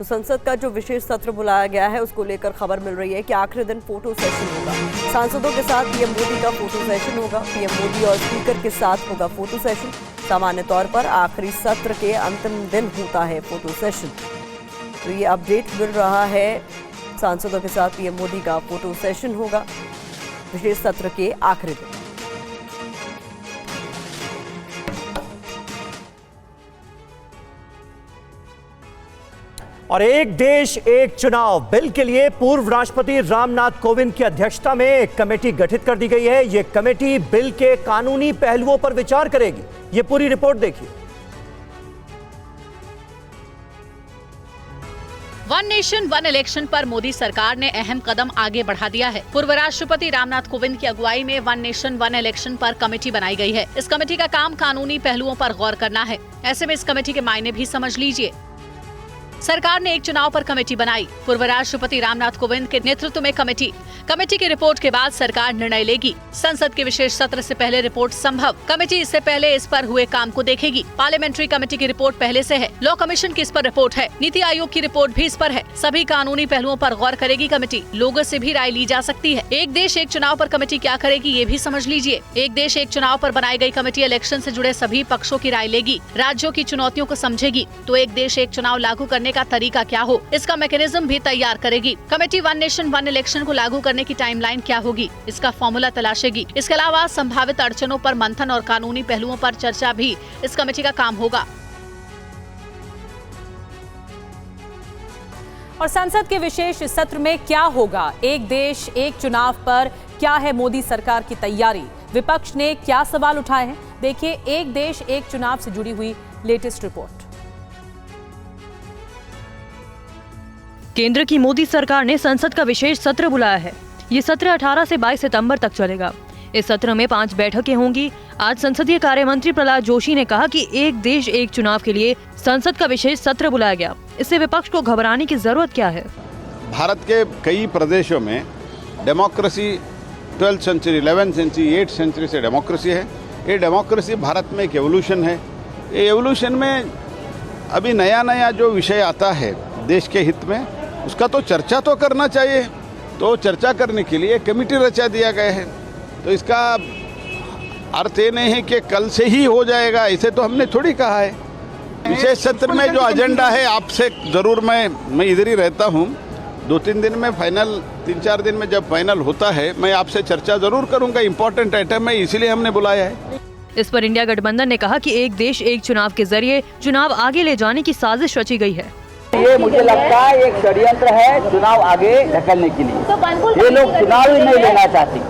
तो संसद का जो विशेष सत्र बुलाया गया है उसको लेकर खबर मिल रही है कि आखिरी दिन फोटो सेशन होगा। सांसदों के साथ पीएम मोदी का फोटो सेशन होगा। पीएम मोदी और स्पीकर के साथ होगा फोटो सेशन। सामान्य तौर पर आखिरी सत्र के अंतिम दिन होता है फोटो सेशन। तो ये अपडेट मिल रहा है, सांसदों के साथ पीएम मोदी का फोटो सेशन होगा विशेष सत्र के आखिरी दिन। और एक देश एक चुनाव बिल के लिए पूर्व राष्ट्रपति रामनाथ कोविंद की अध्यक्षता में एक कमेटी गठित कर दी गई है। यह कमेटी बिल के कानूनी पहलुओं पर विचार करेगी। यह पूरी रिपोर्ट देखिए। वन नेशन वन इलेक्शन पर मोदी सरकार ने अहम कदम आगे बढ़ा दिया है। पूर्व राष्ट्रपति रामनाथ कोविंद की अगुवाई में वन नेशन वन इलेक्शन पर कमेटी बनाई गई है। इस कमेटी का काम कानूनी पहलुओं पर गौर करना है। ऐसे में इस कमेटी के मायने भी समझ लीजिए। सरकार ने एक चुनाव पर कमेटी बनाई। पूर्व राष्ट्रपति रामनाथ कोविंद के नेतृत्व में कमेटी की रिपोर्ट के बाद सरकार निर्णय लेगी। संसद के विशेष सत्र से पहले रिपोर्ट संभव। कमेटी इससे पहले इस पर हुए काम को देखेगी। पार्लियामेंट्री कमेटी की रिपोर्ट पहले से है। लॉ कमीशन की इस पर रिपोर्ट है। नीति आयोग की रिपोर्ट भी इस पर है। सभी कानूनी पहलुओं पर गौर करेगी कमेटी। लोगों से भी राय ली जा सकती है। एक देश एक चुनाव पर कमेटी क्या करेगी ये भी समझ लीजिए। एक देश एक चुनाव पर बनाई गई कमेटी इलेक्शन से जुड़े सभी पक्षों की राय लेगी, राज्यों की चुनौतियों को समझेगी। तो एक देश एक चुनाव लागू करने का तरीका क्या हो, इसका मैकेनिज्म भी तैयार करेगी। Committee one nation one election को लागू करने की टाइमलाइन क्या होगी, इसका फॉर्मूला तलाशेगी। इसके अलावा संभावित अड़चनों पर मंथन और कानूनी पहलुओं पर चर्चा भी इस कमेटी का काम होगा। और संसद के विशेष सत्र में क्या होगा, एक देश एक चुनाव पर क्या है मोदी सरकार की तैयारी, विपक्ष ने क्या सवाल उठाए हैं, देखिए एक देश एक चुनाव से जुड़ी हुई लेटेस्ट रिपोर्ट। केंद्र की मोदी सरकार ने संसद का विशेष सत्र बुलाया है। ये सत्र 18 से 22 सितंबर तक चलेगा। इस सत्र में 5 बैठकें होंगी। आज संसदीय कार्य मंत्री प्रहलाद जोशी ने कहा कि एक देश एक चुनाव के लिए संसद का विशेष सत्र बुलाया गया। इससे विपक्ष को घबराने की जरूरत क्या है। भारत के कई प्रदेशों में democracy 12th century, 11th century, 8th century से डेमोक्रेसी है। ये डेमोक्रेसी भारत में एक एवोल्यूशन है। ये एवोल्यूशन में अभी नया जो विषय आता है देश के हित में, उसका तो चर्चा तो करना चाहिए। तो चर्चा करने के लिए कमेटी रचा दिया गया है। तो इसका अर्थ ये नहीं है कि कल से ही हो जाएगा, इसे तो हमने थोड़ी कहा है। विशेष सत्र में जो एजेंडा है आपसे जरूर मैं इधर ही रहता हूँ, 2-3 दिन में फाइनल, 3-4 दिन में जब फाइनल होता है मैं आपसे चर्चा जरूर करूँगा। इम्पोर्टेंट आइटम है, इसीलिए हमने बुलाया है। इस पर इंडिया गठबंधन ने कहा कि एक देश एक चुनाव के जरिए चुनाव आगे ले जाने की साजिश रची गई है। ये मुझे लगता है एक षड्यंत्र है चुनाव आगे ढकलने के लिए। ये लोग चुनाव ही नहीं लेना चाहते।